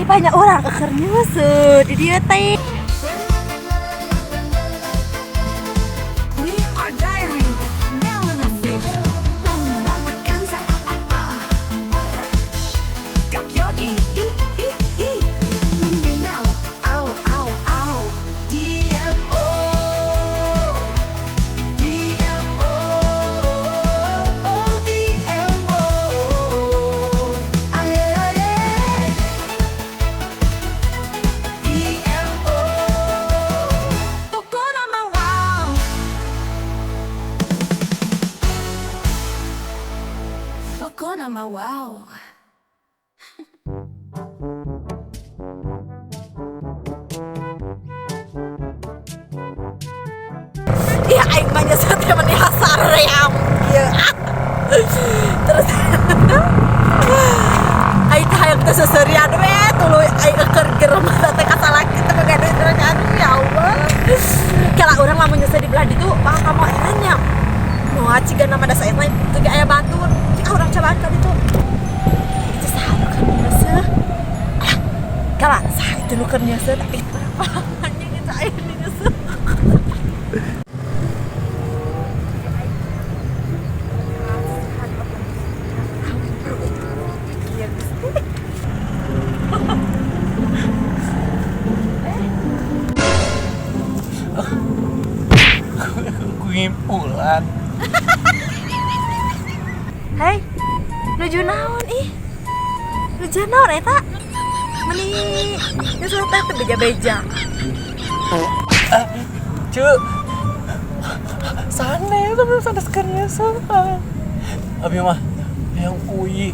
banyak orang akhirnya di dia teh. Nama wow. Ya aing mah nyesel teh meni hasar ream. Ieu. Terus aing teh hayang teu seserian we tuluy aing keur gerem teh kasalaki teh begadeun urang aduh ya Allah. Kala urang lamun nyesel di belah ditu mah kamu enanya. Moal ciga nama dasa lain teu ge aya batur. Cik urang cobaan ka ditu. Itu saha nu keur nyesel. Kala saha itu nu keur nyesel tapi anjing itu aing nyesel. Ngimpulan. Hei, nuju naon ih? Nuju naon eta? Meni nyesel teh teu beja-beja. Cuk. Sana tapi sana sekarnya sana. Abi mah yang uyi.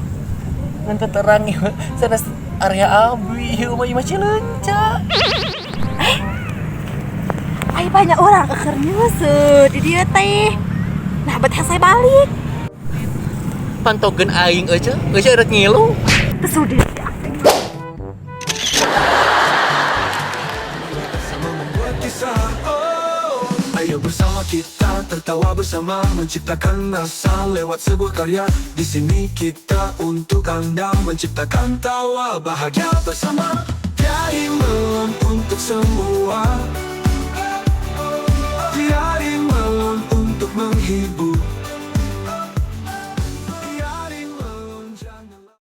Ngan terang ieu sana area abi ieu mah Cileunca. Ai banyak orang akhirnya di dia teh. Nah, bet saya balik. Pantogen aing aja rek ngilu. Teu sudi. Sama membuat kisah, oh. Ayo bersama kita tertawa bersama menciptakan rasa lewat sebuah karya. Di sini kita untuk Anda menciptakan tawa bahagia bersama.